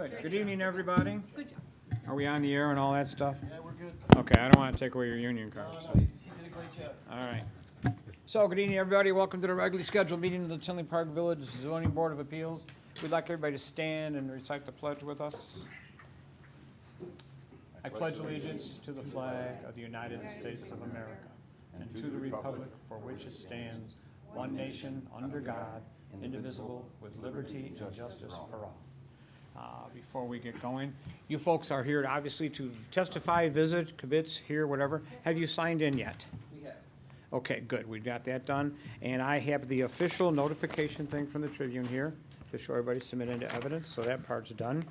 Good evening, everybody. Good job. Are we on the air and all that stuff? Yeah, we're good. Okay, I don't want to take away your union No, card. no, so- he did a great job. All right. So, good evening, everybody. Welcome to the regularly scheduled meeting of the Tinley Park Village Zoning Board of Appeals. We'd like everybody to stand and recite the pledge with us. I pledge allegiance to the flag of the United States of America and to the republic for which it stands, one nation, under God, indivisible, with liberty and justice for all. Before we get going, you folks are here obviously to testify, visit, kibitz, hear, whatever. Have you signed in yet? We have. Okay, good, we got that done. And I have the official notification thing from the Tribune here to show everybody submit into evidence, so that part's done.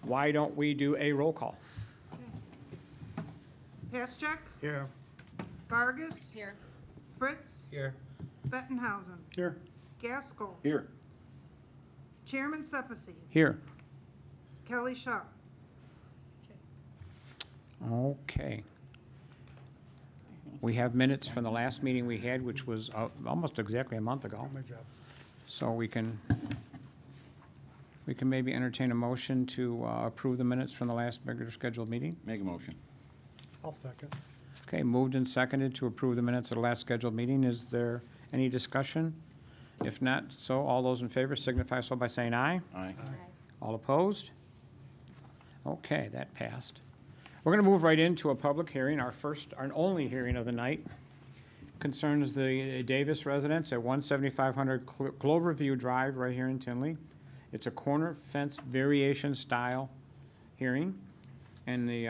Why don't we do a roll call? Paschek, Here. Vargas, Here. Fritz, Here. Bettenhausen, Here. Gaskell, Here. Chairman Sepasi, Here. Kelly Shaw. Okay. We have minutes from the last meeting we had, which was almost exactly a month ago. My job. So we can maybe entertain a motion to approve the minutes from the last regular scheduled meeting. Make a motion. I'll second. Okay, moved and seconded to approve the minutes of the last scheduled meeting. Is there any discussion? If not, so all those in favor signify so by saying aye. Aye. All opposed? Okay, that passed. We're going to move right into a public hearing. Our first, our only hearing of the night concerns the Davis residents at 17500 Cloverview Drive right here in Tinley. It's a corner fence variation style hearing. And the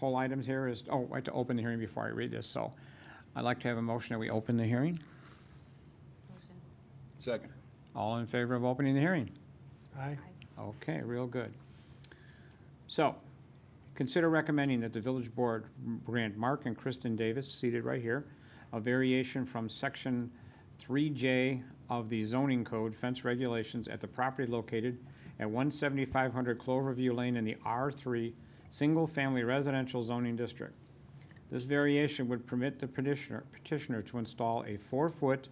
whole item here is, oh, I have to open the hearing before I read this. So I'd like to have a motion that we open the hearing. Motion. Second. All in favor of opening the hearing? Aye. Okay, real good. So, consider recommending that the village board grant Mark and Kristen Davis, seated right here, a variation from section 3J of the zoning code fence regulations at the property located at 17500 Cloverview Lane in the R3 single-family residential zoning district. This variation would permit the petitioner to install a 4-foot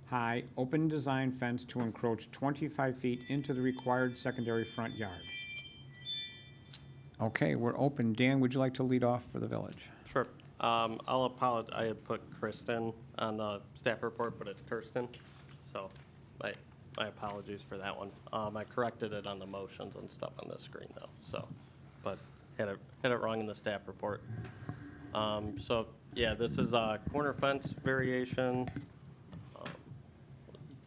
high open design fence to encroach 25 feet into the required secondary front yard. Okay, we're open. Dan, would you like to lead off for the village? Sure. I'll apologize. I had put Kristen on the staff report, but it's Kirsten. So my apologies for that one. I corrected it on the motions and stuff on the screen though. So, but had it wrong in the staff report. So yeah, this is a corner fence variation.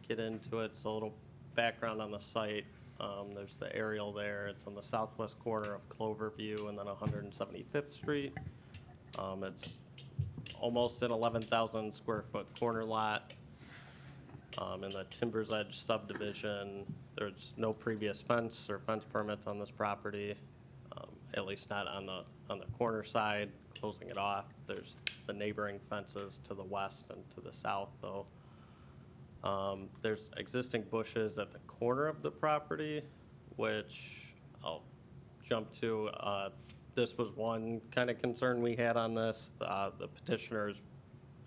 Get into it. It's a little background on the site. There's the aerial there. It's on the southwest corner of Cloverview and then 175th Street. It's almost an 11,000 square foot corner lot in the Timbers Edge subdivision. There's no previous fence or fence permits on this property, at least not on the corner side, closing it off. There's the neighboring fences to the west and to the south, though. There's existing bushes at the corner of the property, which I'll jump to. This was one kind of concern we had on this. The petitioners,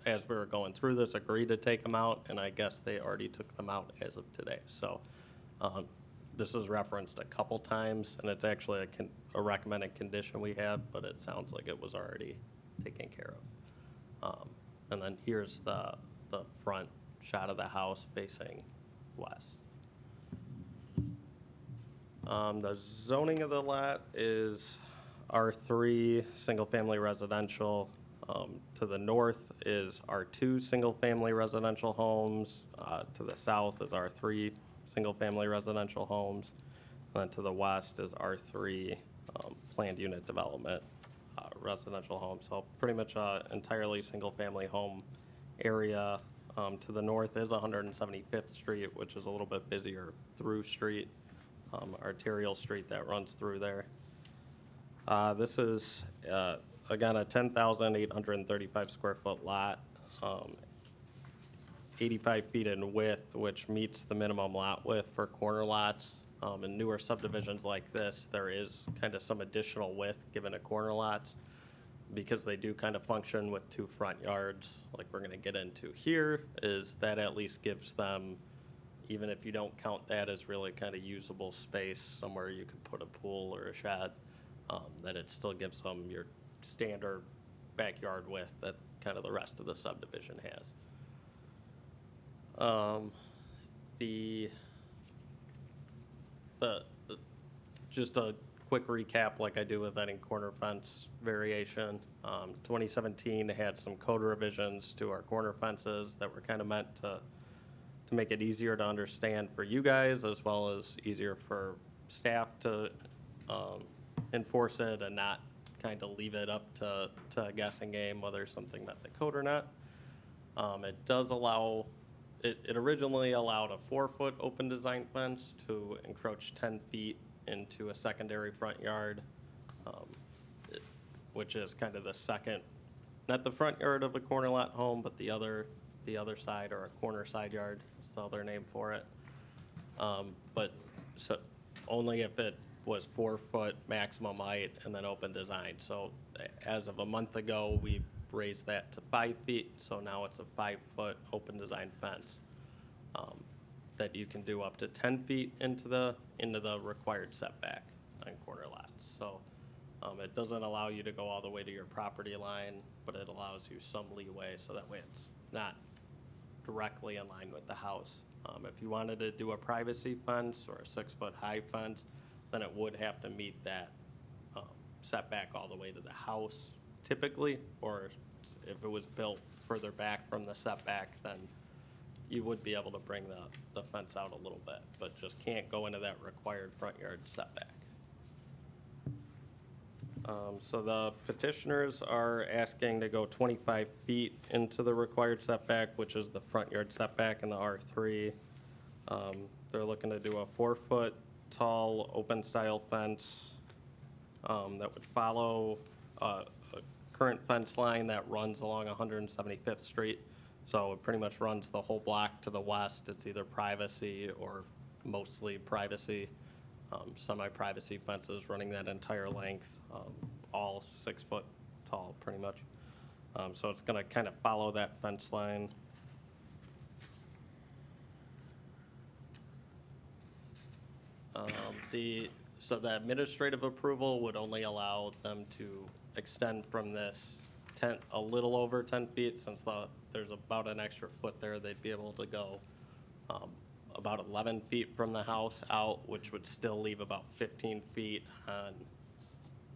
as we were going through this, agreed to take them out, and I guess they already took them out as of today. So this is referenced a couple times, and it's actually a recommended condition we had, but it sounds like it was already taken care of. And then here's the front shot of the house facing west. The zoning of the lot is R3, single-family residential. To the north is R2, single-family residential homes. To the south is R3, single-family residential homes. And then to the west is R3, planned unit development, residential homes. So pretty much entirely single-family home area. To the north is 175th Street, which is a little bit busier through street, arterial street that runs through there. This is, again, a 10,835 square foot lot, 85 feet in width, which meets the minimum lot width for corner lots. In newer subdivisions like this, there is kind of some additional width given to corner lots, because they do kind of function with two front yards, like we're going to get into here, is that at least gives them even if you don't count that as really kind of usable space, somewhere you could put a pool or a shed, that it still gives them your standard backyard width that kind of the rest of the subdivision has. Just a quick recap like I do with any corner fence variation. 2017 had some code revisions to our corner fences that were kind of meant to make it easier to understand for you guys, as well as easier for staff to enforce it and not kind of leave it up to a guessing game whether something met the code or not. It does allow, it originally allowed a 4-foot open design fence to encroach 10 feet into a secondary front yard, which is kind of the second, not the front yard of a corner lot home, but the other side, or a corner side yard is the other name for it. But so only if it was 4-foot maximum height and then open design. So as of a month ago, we raised that to 5 feet, so now it's a 5-foot open design fence that you can do up to 10 feet into the required setback on corner lots. So it doesn't allow you to go all the way to your property line, but it allows you some leeway, so that way it's not directly in line with the house. If you wanted to do a privacy fence or a 6-foot high fence, then it would have to meet that setback all the way to the house typically, or if it was built further back from the setback, then you would be able to bring the fence out a little bit, but just can't go into that required front yard setback. So the petitioners are asking to go 25 feet into the required setback, which is the front yard setback in the R3. They're looking to do a 4-foot tall open style fence that would follow a current fence line that runs along 175th Street. So it pretty much runs the whole block to the west. It's either privacy or mostly privacy. Semi-privacy fences running that entire length, all 6 foot tall pretty much. So it's gonna kind of follow that fence line. So the administrative approval would only allow them to extend from this a little over 10 feet, since there's about an extra foot there. They'd be able to go about 11 feet from the house out, which would still leave about 15 feet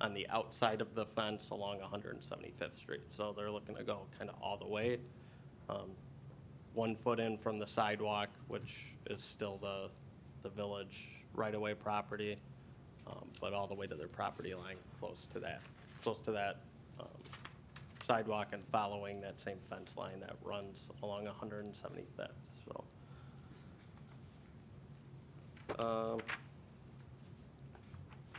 on the outside of the fence along 175th Street. So they're looking to go kind of all the way. 1 foot in from the sidewalk, which is still the village right-of-way property, but all the way to their property line, close to that sidewalk, and following that same fence line that runs along 175th.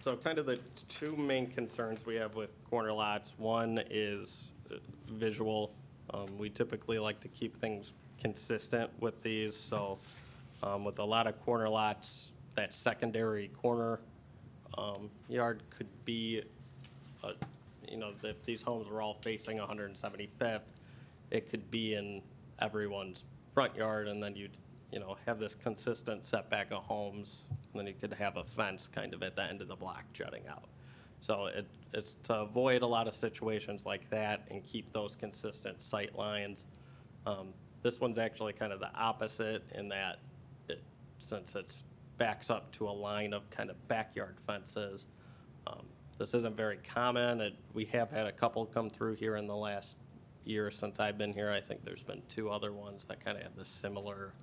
So kind of the two main concerns we have with corner lots. One is visual. We typically like to keep things consistent with these. So with a lot of corner lots, that secondary corner yard could be, if these homes were all facing 175th, it could be in everyone's front yard, and then you'd have this consistent setback of homes, and then you could have a fence kind of at the end of the block jutting out. So it's to avoid a lot of situations like that and keep those consistent sight lines. This one's actually kind of the opposite in that since it's backs up to a line of kind of backyard fences. This isn't very common. We have had a couple come through here in the last year since I've been here. I think there's been 2 other ones that kind of have this similar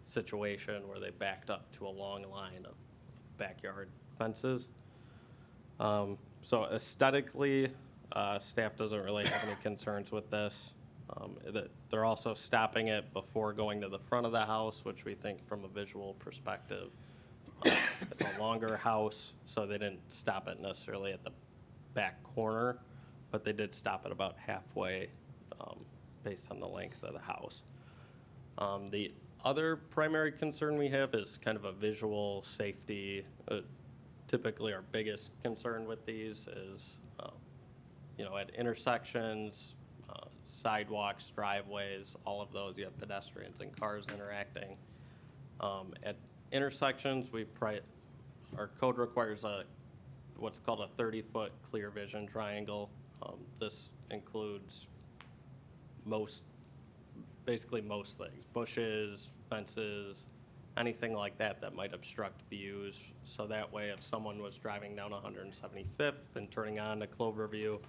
situation where they backed up to a long line of backyard fences. So aesthetically, staff doesn't really have any concerns with this. They're also stopping it before going to the front of the house, which we think from a visual perspective, it's a longer house, so they didn't stop it necessarily at the back corner, but they did stop it about halfway based on the length of the house. The other primary concern we have is kind of a visual safety. Typically our biggest concern with these is, at intersections, sidewalks, driveways, all of those, you have pedestrians and cars interacting. At intersections, our code requires what's called a 30-foot clear vision triangle. This includes basically most things, bushes, fences, anything like that that might obstruct views. So that way, if someone was driving down 175th and turning on to Cloverview,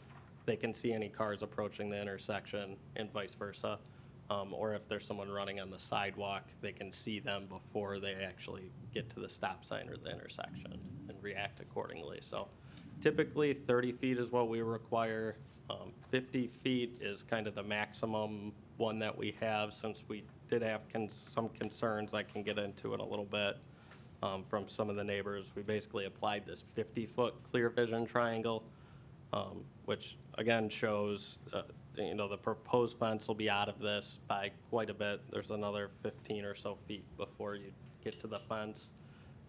they can see any cars approaching the intersection and vice versa. Or if there's someone running on the sidewalk, they can see them before they actually get to the stop sign or the intersection and react accordingly. So typically 30 feet is what we require. 50 feet is kind of the maximum one that we have, since we did have some concerns I can get into in a little bit from some of the neighbors. We basically applied this 50-foot clear vision triangle, which again shows the proposed fence will be out of this by quite a bit. There's another 15 or so feet before you get to the fence.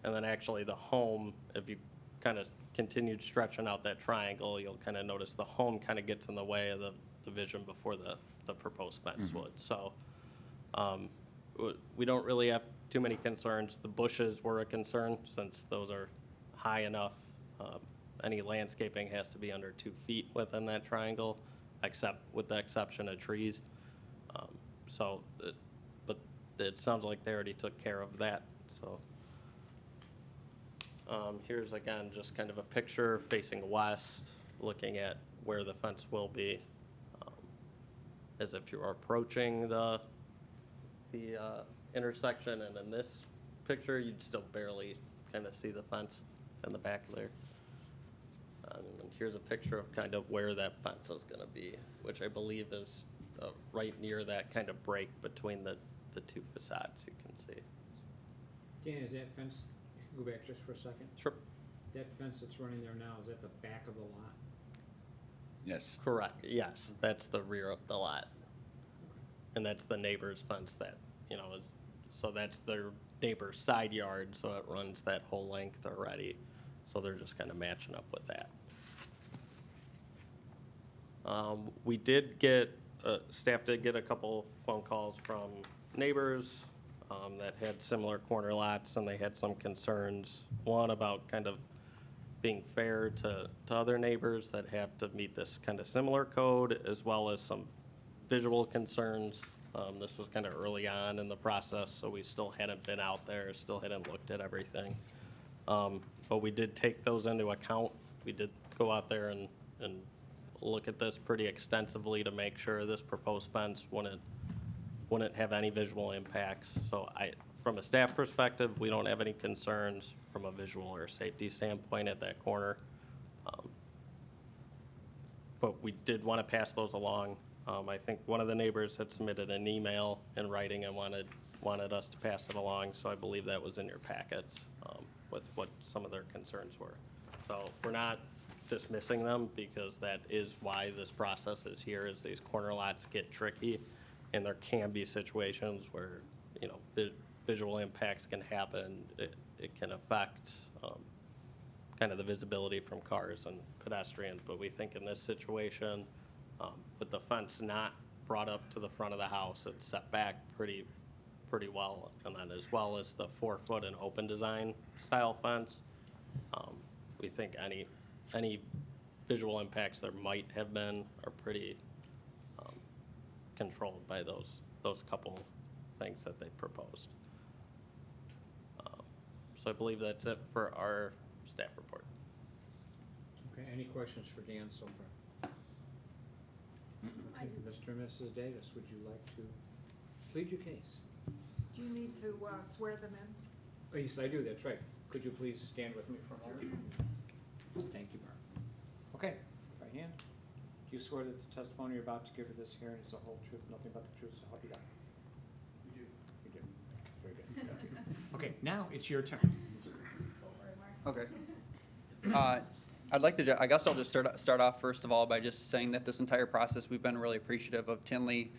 And then actually the home, if you kind of continued stretching out that triangle, you'll kind of notice the home kind of gets in the way of the vision before the proposed fence would. So we don't really have too many concerns. The bushes were a concern, since those are high enough. Any landscaping has to be under 2 feet within that triangle, except with the exception of trees. But it sounds like they already took care of that, so. Here's again, just kind of a picture facing west, looking at where the fence will be, as if you are approaching the intersection, and in this picture, you'd still barely kind of see the fence in the back there. And here's a picture of kind of where that fence is gonna be, which I believe is right near that kind of break between the two facades, you can see. Dan, is that fence, go back just for a second? Sure. That fence that's running there now, is that the back of the lot? Yes. Correct, yes, that's the rear of the lot. And that's the neighbor's fence that, so that's their neighbor's side yard, so it runs that whole length already. So they're just kind of matching up with that. We did get, staff did get a couple phone calls from neighbors that had similar corner lots, and they had some concerns. One, about kind of being fair to other neighbors that have to meet this kind of similar code, as well as some visual concerns. This was kind of early on in the process, so we still hadn't been out there, still hadn't looked at everything. But we did take those into account. We did go out there and look at this pretty extensively to make sure this proposed fence wouldn't have any visual impacts. So from a staff perspective, we don't have any concerns from a visual or safety standpoint at that corner. But we did want to pass those along. I think one of the neighbors had submitted an email in writing and wanted us to pass it along, so I believe that was in your packets with what some of their concerns were. So we're not dismissing them, because that is why this process is here, is these corner lots get tricky, and there can be situations where, visual impacts can happen. It can affect kind of the visibility from cars and pedestrians, but we think in this situation, with the fence not brought up to the front of the house, it's set back pretty well, and then as well as the 4-foot and open design style fence, we think any visual impacts there might have been are pretty controlled by those couple things that they proposed. So I believe that's it for our staff report. Okay, any questions for Dan so far? Okay, Mr. and Mrs. Davis, would you like to plead your case? Do you need to swear them in? Oh, yes, I do, that's right. Could you please stand with me for a moment? Thank you, Mark. Okay, right hand. Do you swear that the testimony you're about to give at this hearing is the whole truth, nothing but the truth, so help you God? We do. You do. Very good. Okay, now it's your turn. Okay. I'd like to, I guess I'll just start off first of all by just saying that this entire process, we've been really appreciative of Tinley,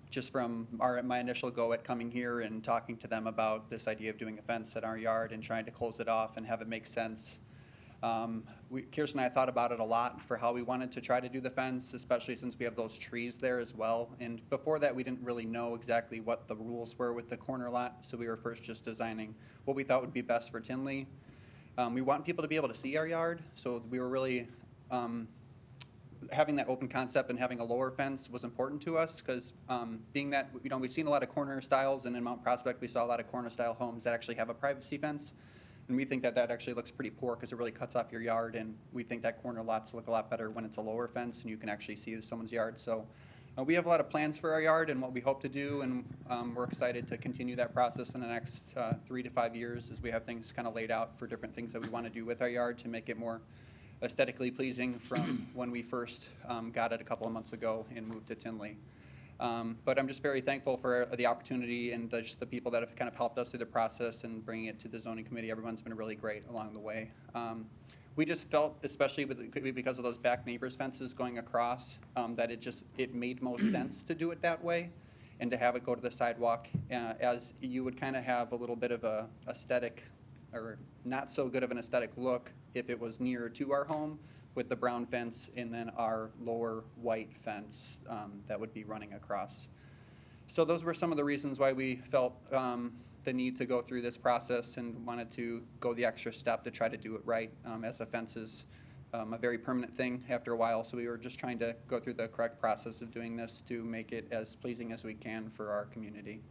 just from my initial go at coming here and talking to them about this idea of doing a fence in our yard and trying to close it off and have it make sense. Kirsten and I thought about it a lot for how we wanted to try to do the fence, especially since we have those trees there as well. And before that, we didn't really know exactly what the rules were with the corner lot, so we were first just designing what we thought would be best for Tinley. We want people to be able to see our yard, so we were really having that open concept and having a lower fence was important to us because being that, we've seen a lot of corner styles, and in Mount Prospect, we saw a lot of corner style homes that actually have a privacy fence. And we think that that actually looks pretty poor because it really cuts off your yard, and we think that corner lots look a lot better when it's a lower fence and you can actually see someone's yard. So we have a lot of plans for our yard and what we hope to do, and we're excited to continue that process in the next 3 to 5 years as we have things kind of laid out for different things that we want to do with our yard to make it more aesthetically pleasing from when we first got it a couple of months ago and moved to Tinley. But I'm just very thankful for the opportunity and just the people that have kind of helped us through the process and bringing it to the zoning committee. Everyone's been really great along the way. We just felt, especially because of those back neighbors fences going across, that it made most sense to do it that way and to have it go to the sidewalk, as you would kind of have a little bit of a aesthetic or not so good of an aesthetic look if it was nearer to our home with the brown fence and then our lower white fence that would be running across. So those were some of the reasons why we felt the need to go through this process and wanted to go the extra step to try to do it right, as a fence is a very permanent thing after a while. So we were just trying to go through the correct process of doing this to make it as pleasing as we can for our community.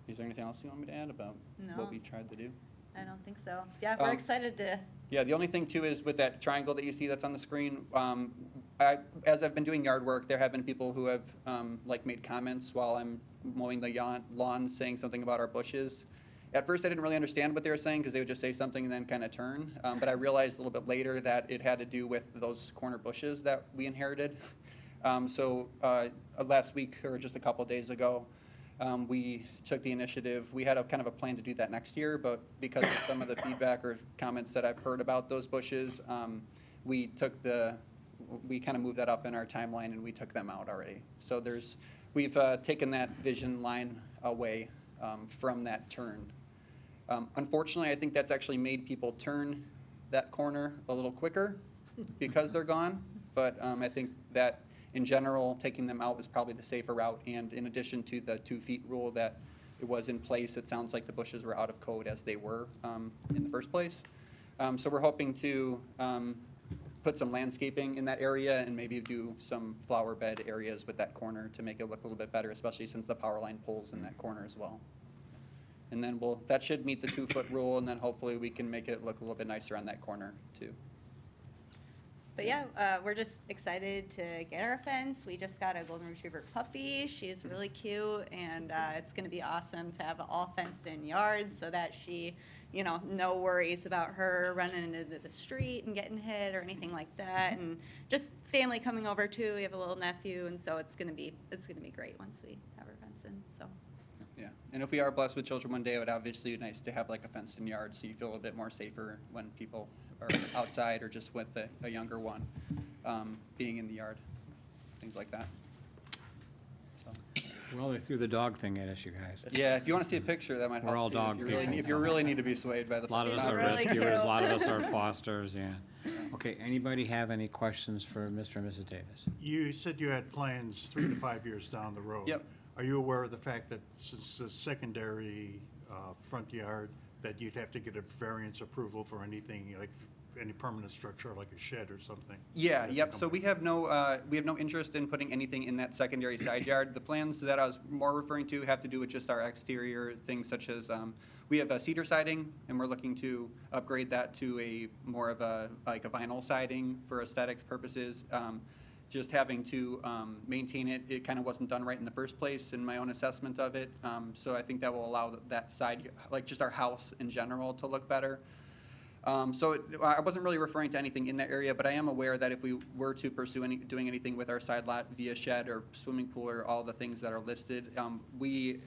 Is there anything else you want me to add about what No. we tried to do? I don't think so. Yeah, we're excited to, Yeah, the only thing too is with that triangle that you see that's on the screen, as I've been doing yard work, there have been people who have made comments while I'm mowing the lawn saying something about our bushes. At first, I didn't really understand what they were saying because they would just say something and then kind of turn. But I realized a little bit later that it had to do with those corner bushes that we inherited. So last week or just a couple of days ago, we took the initiative. We had a kind of a plan to do that next year, but because of some of the feedback or comments that I've heard about those bushes, we kind of moved that up in our timeline and we took them out already. So we've taken that vision line away from that turn. Unfortunately, I think that's actually made people turn that corner a little quicker because they're gone, but I think that in general, taking them out was probably the safer route, and in addition to the 2 feet rule that it was in place, it sounds like the bushes were out of code as they were in the first place. So we're hoping to put some landscaping in that area and maybe do some flower bed areas with that corner to make it look a little bit better, especially since the power line pulls in that corner as well. And then that should meet the 2 foot rule, and then hopefully we can make it look a little bit nicer on that corner too. but yeah, we're just excited to get our fence. We just got a golden retriever puppy. She's really cute, and it's gonna be awesome to have an all fenced in yard so that she, no worries about her running into the street and getting hit or anything like that. And just family coming over too. We have a little nephew, and so it's gonna be great once we have her fence in, so. Yeah, and if we are blessed with children one day, it would obviously be nice to have like a fenced-in yard so you feel a little bit more safer when people are outside or just with a younger one being in the yard, things like that. So, Well, they threw the dog thing at us, you guys. yeah, if you want to see a picture, that might help. We're all too, dog if you really, people, if you so. really need to be swayed by the. A lot of us are Really rescuers, cute. a lot of us are fosters, yeah. Okay, anybody have any questions for Mr. and Mrs. Davis? You said you had plans 3 to 5 years down the road. Yep. Are you aware of the fact that since the secondary front yard, that you'd have to get a variance approval for anything, like any permanent structure, like a shed or something? Yeah, yep, so we have no interest in putting anything in that secondary side yard. The plans that I was more referring to have to do with just our exterior things such as, we have a cedar siding, and we're looking to upgrade that to a more of a vinyl siding for aesthetics purposes. Just having to maintain it kind of wasn't done right in the first place in my own assessment of it. So I think that will allow that side, like just our house in general, to look better. I wasn't really referring to anything in that area, but I am aware that if we were to pursue doing anything with our side lot via shed or swimming pool or all the things that are listed, we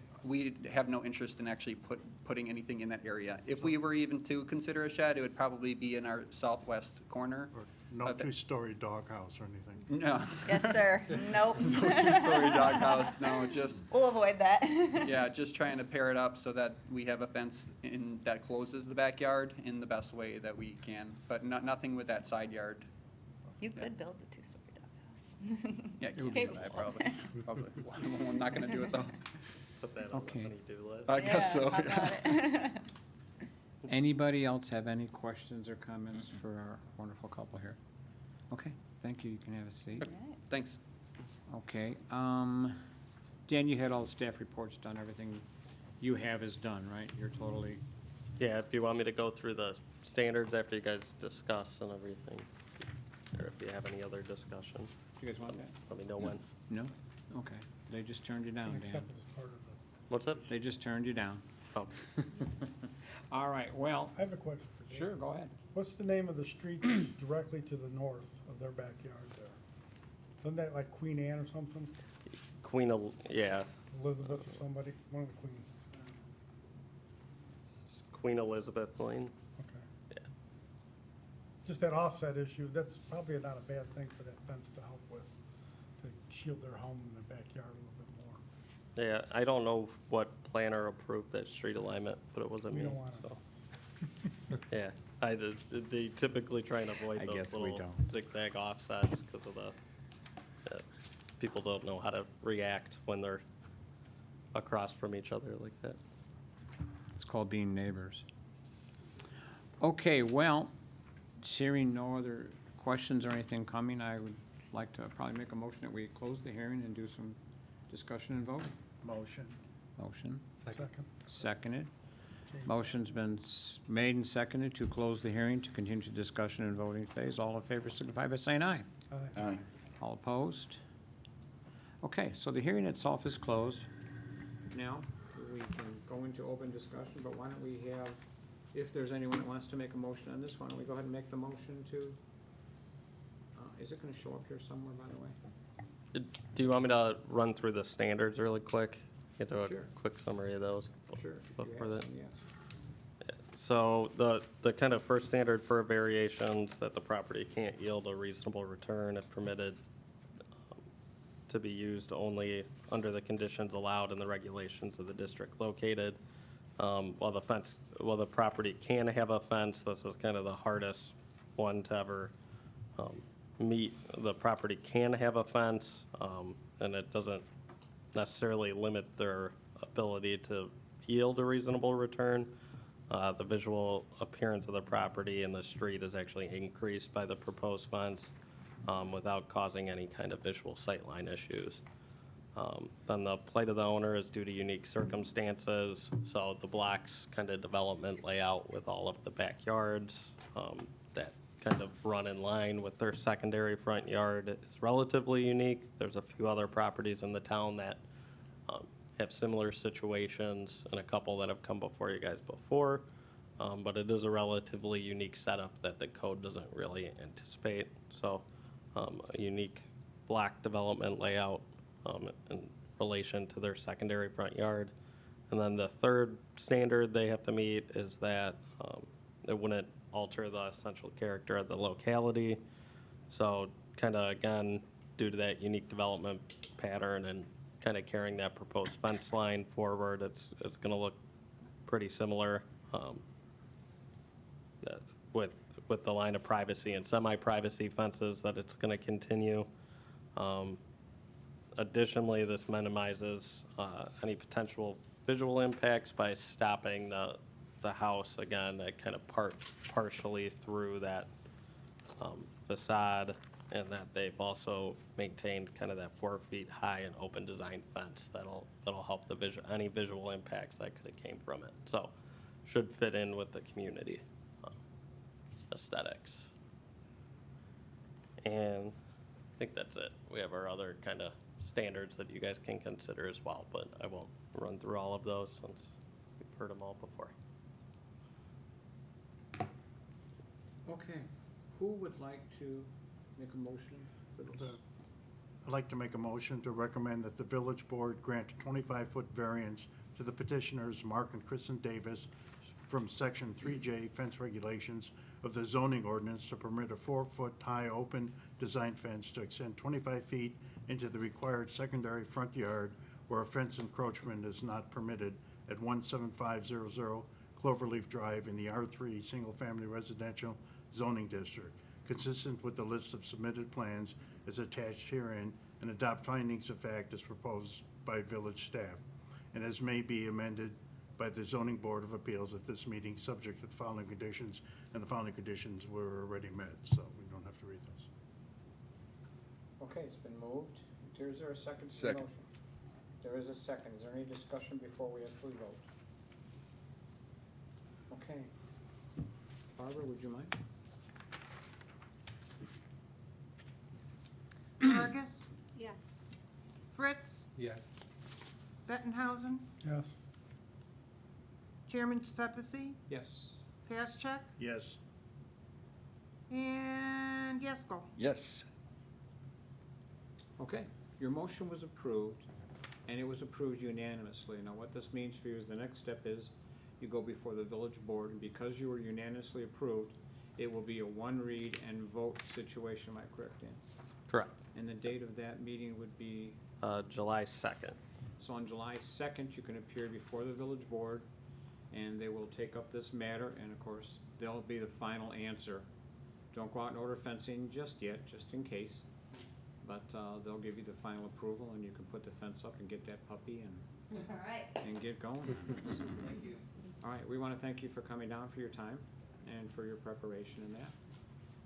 have no interest in actually putting anything in that area. If we were even to consider a shed, it would probably be in our southwest corner. No Okay. two-story doghouse or anything. No, Yes, sir. Nope. no two-story doghouse, no, just, We'll avoid that. yeah, just trying to pair it up so that we have a fence in, that closes the backyard in the best way that we can, but nothing with that side yard. You could build the two-story doghouse. Yeah, can't do that, probably. I'm not gonna do it though. Put that on the Okay. honey-do list. I guess so, How yeah. about it? Anybody else have any questions or comments for our wonderful couple here? Okay, thank you. You can have a seat. Thanks. Okay, Dan, you had all the staff reports done, everything you have is done, right? You're totally, Yeah, if you want me to go through the standards after you guys discuss and everything, or if you have any other discussion, you guys want that? let me know when. No? Okay, they just turned you down, Dan. What's that? They just turned you down. Oh, All right, well, I have a question for Dan. sure, go ahead. What's the name of the street that's directly to the north of their backyard there? Isn't that like Queen Anne or something? Yeah, Elizabeth or somebody? One of the queens. it's Queen Elizabeth Lane. Okay. Yeah. Just that offset issue, that's probably not a bad thing for that fence to help with, to shield their home and their backyard a little bit more. Yeah, I don't know what planner approved that street alignment, but it wasn't We me, don't want it. so. Yeah, they typically try and avoid I those guess we little don't. zigzag offsets because of people don't know how to react when they're across from each other like that. It's called being neighbors. Okay, well, hearing no other questions or anything coming, I would like to probably make a motion that we close the hearing and do some discussion and vote. Motion. Motion, Second. seconded. Motion's been made and seconded to close the hearing to continue to discussion and voting phase. All in favor signify by saying aye. Aye. All opposed? Okay, so the hearing itself is closed. Now, we can go into open discussion, but why don't we have, if there's anyone that wants to make a motion on this, why don't we go ahead and make the motion to, is it gonna show up here somewhere, by the way? Do you want me to run through the standards really quick? Get to a Sure. quick summary of those? Sure. if you Before have that. some, yes. So the kind of first standard for variations, that the property can't yield a reasonable return if permitted to be used only under the conditions allowed in the regulations of the district located. While the property can have a fence, this is kind of the hardest one to ever meet. The property can have a fence, and it doesn't necessarily limit their ability to yield a reasonable return. The visual appearance of the property and the street is actually increased by the proposed fence without causing any kind of visual sightline issues. Then the plight of the owner is due to unique circumstances, so the blocks kind of development layout with all of the backyards that kind of run in line with their secondary front yard is relatively unique. There's a few other properties in the town that have similar situations and a couple that have come before you guys before, but it is a relatively unique setup that the code doesn't really anticipate. So a unique block development layout in relation to their secondary front yard. And then the third standard they have to meet is that it wouldn't alter the essential character of the locality. So kind of, again, due to that unique development pattern and kind of carrying that proposed fence line forward, it's going to look pretty similar with the line of privacy and semi-privacy fences that it's going to continue. Additionally, this minimizes any potential visual impacts by stopping the house, again, kind of partially through that facade, and that they've also maintained kind of that 4 feet high and open design fence that'll help any visual impacts that could have came from it. So should fit in with the community aesthetics. And I think that's it. We have our other kind of standards that you guys can consider as well, but I won't run through all of those since we've heard them all before. Okay, who would like to make a motion for this? I'd like to make a motion to recommend that the village board grant a 25-foot variance to the petitioners, Mark and Kristen Davis, from Section 3J fence regulations of the zoning ordinance to permit a 4-foot high open design fence to extend 25 feet into the required secondary front yard where a fence encroachment is not permitted at 17500 Cloverleaf Drive in the R3 Single Family Residential Zoning District, consistent with the list of submitted plans as attached herein, and adopt findings of fact as proposed by village staff, and as may be amended by the Zoning Board of Appeals at this meeting, subject to the following conditions, and the following conditions were already met, so we don't have to read those. Okay, it's been moved. Is there a second to the Second. motion? There is a second. Is there any discussion before we actually vote? Okay. Barbara, would you mind? Vargas, Yes. Fritz, Yes. Bettenhausen, Yes. Chairman Giuseppe, Yes. Paschek, Yes. and Yesko. Yes. Okay, your motion was approved, and it was approved unanimously. Now, what this means for you is the next step is you go before the village board, and because you were unanimously approved, it will be a one read and vote situation, am I correct, Dan? Correct. And the date of that meeting would be, July 2nd. so on July 2nd, you can appear before the village board, and they will take up this matter, and of course, they'll be the final answer. Don't go out and order fencing just yet, just in case. But they'll give you the final approval, and you can put the fence up and get that puppy All right. and get going. Thank you. All right, we want to thank you for coming down for your time and for your preparation in that.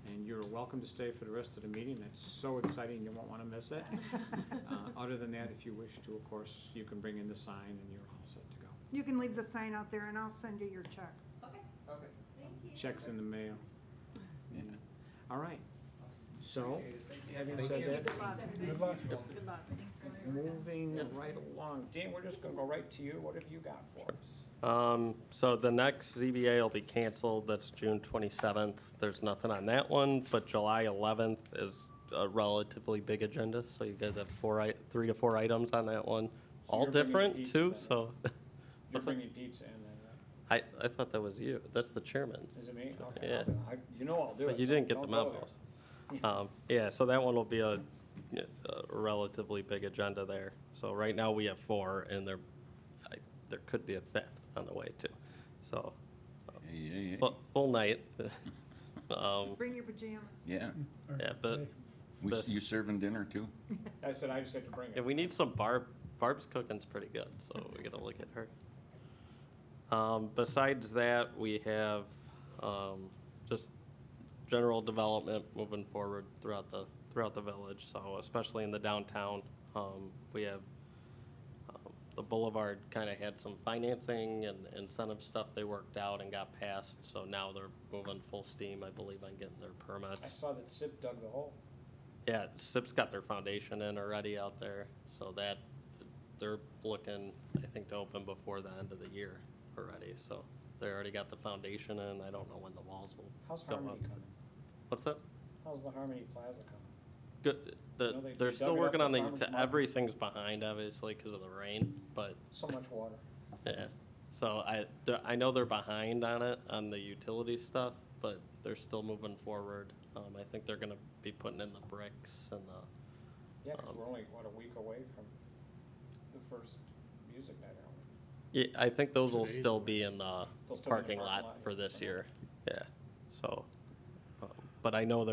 And you're welcome to stay for the rest of the meeting. It's so exciting, you won't want to miss it. Other than that, if you wish to, of course, you can bring in the sign and you're all set to go. You can leave the sign out there and I'll send you your check. Okay. Okay. Thank you. Checks in the mail. Yeah. All right. So, having said that, Good luck. Good luck. moving right along. Dan, we're just gonna go right to you. What have you got for us? So the next ZBA will be canceled, that's June 27th. There's nothing on that one, but July 11th is a relatively big agenda, so you guys have 3 to 4 items on that one. All you're bringing different pizza too, then? so. You're What's that? bringing pizza in then, I thought that was you, that's the chairman's. right? Is it me? Okay. Yeah. You know I'll do it. But you didn't get the Don't go memo. there. Yeah, so that one will be a relatively big agenda there. So right now we have 4, and there could be a 5th on the way too. So, Hey, full night. Bring your pajamas. yeah. Yeah, but this- You serving dinner too? I said I just had to bring yeah, it. we need some Barb's cooking's pretty good, so we gotta look at her. Besides that, we have, just general development moving forward throughout the village, so especially in the downtown. We have, the boulevard kind of had some financing and incentive stuff they worked out and got passed, so now they're moving full steam, I believe, on getting their I permits. saw that SIP dug the hole. Yeah, SIP's got their foundation in already out there, so that, they're looking, I think, to open before the end of the year already, so they already got the foundation in, I don't know when the walls will How's go Harmony up. coming? What's that? How's the Harmony Plaza coming? Good, You know, they they're dug still it up working at on the, farmers markets. everything's behind, obviously, because of the rain, but, So much water. yeah. So I know they're behind on it, on the utility stuff, but they're still moving forward. I think they're gonna be putting in the bricks and the, Yeah, because we're only, what, a week away from the first music night, aren't we? yeah, I think those will Today's still the- be in the They'll still be in the parking parking lot lot, for yeah. this year, yeah, so. But I know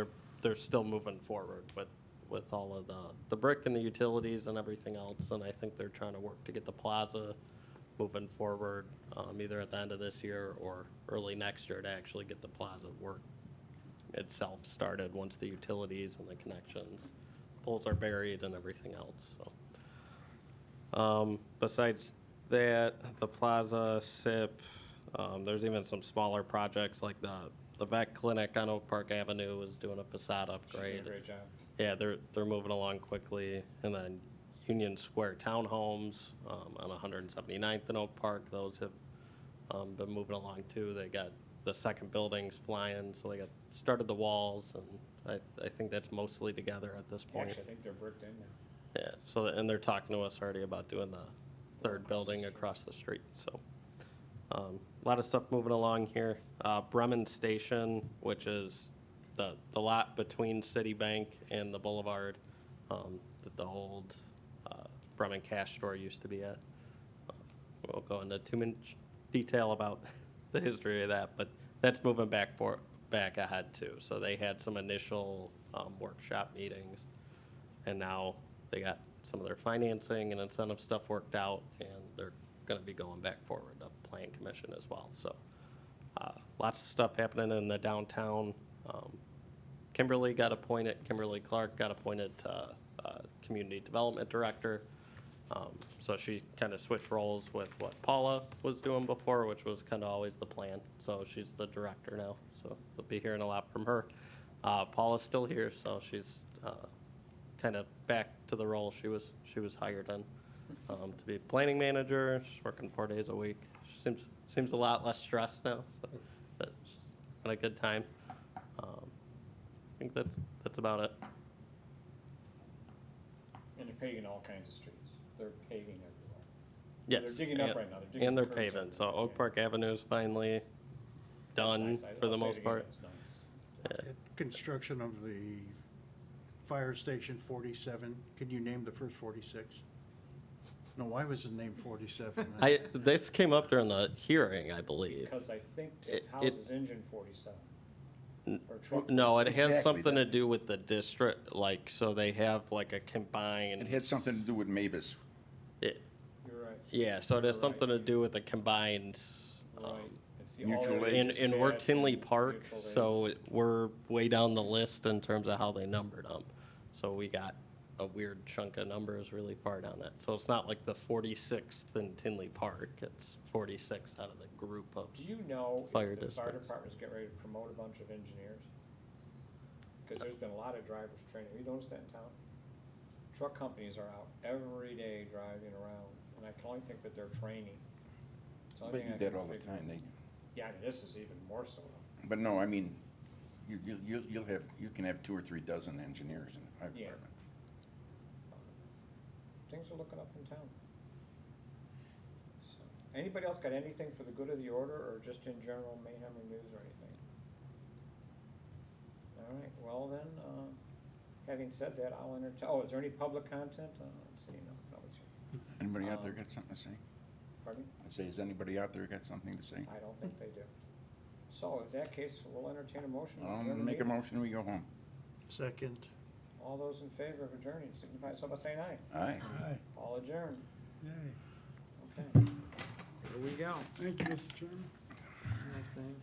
they're still moving forward with all of the brick and the utilities and everything else, and I think they're trying to work to get the plaza moving forward, either at the end of this year or early next year to actually get the plaza work itself started once the utilities and the connections, poles are buried and everything else, so. Besides that, the plaza, SIP, there's even some smaller projects like the vet clinic on Oak Park Avenue is doing a facade She's doing a upgrade. great job. Yeah, they're moving along quickly, and then Union Square Townhomes, on 179th in Oak Park, those have, been moving along too. They got the second buildings flying, so they started the walls, and I think that's mostly together at this point. Actually, I think they're bricked in now. Yeah, so, and they're talking to us already about doing the third building across the street, so. A lot of stuff moving along here. Bremen Station, which is the lot between Citibank and the Boulevard, that the old Bremen Cash Store used to be at. Won't go into too much detail about the history of that, but that's moving back ahead too. So they had some initial workshop meetings, and now they got some of their financing and incentive stuff worked out, and they're gonna be going back forward to Plan Commission as well. So lots of stuff happening in the downtown. Kimberly Clark got appointed to Community Development Director. So she kind of switched roles with what Paula was doing before, which was kind of always the plan. So she's the director now, so we'll be hearing a lot from her. Paula's still here, so she's kind of back to the role she was hired in, to be planning manager. She's working 4 days a week. She seems a lot less stressed now, so but she's had a good time. I think that's about it. And they're paving all kinds of streets. They're paving everywhere. Yes. They're digging up right now. They're digging And they're curbs paving, everywhere. so Oak Park Avenue is finally That's done nice. for I'll the say it most again, part. it's nice. Construction of the fire station 47, can you name the first 46? No, why was it named 47? This came up during the hearing, I believe. Because I think It- it houses engine 47. Or truck. No, it has Exactly something to that. do with the district, like, so they have like a It combined. had something to do with Mavis. it- You're right. Yeah, so it has You're something right. to do with a combined, Right. It's the Mutual all aid. ages and we're stats Tinley and Park, mutual aid. so we're way down the list in terms of how they numbered them. So we got a weird chunk of numbers really far down that. So it's not like the 46th in Tinley Park, it's 46th out of the group of. Do you know Fire if the fire districts. department's getting ready to promote a bunch of engineers? Because there's been a lot of drivers training. Have you noticed that in town? Truck companies are out every day driving around, and I can only think that they're training. It's the only They thing I do that can all the figure. time. Yeah, I mean, this is even more so. But no, I mean, you can have 2 or 3 dozen engineers in the fire Yeah. department. Things are looking up in town. So, anybody else got anything for the good of the order, or just in general mayhem or news or anything? All right, well then, having said that, I'll entertain, oh, is there any public content? Let's see, no, it's, Anybody out there got something to say? pardon me? I say, has anybody out there got something to say? I don't think they do. So in that case, we'll entertain a motion. to I'll adjourn the make a meeting. motion, we go home. Second. All those in favor of adjourning, signify so by saying aye. Aye. Aye. All adjourned. Yay. Okay. Here we go. Thank you, Mr. Chairman. Nice thing.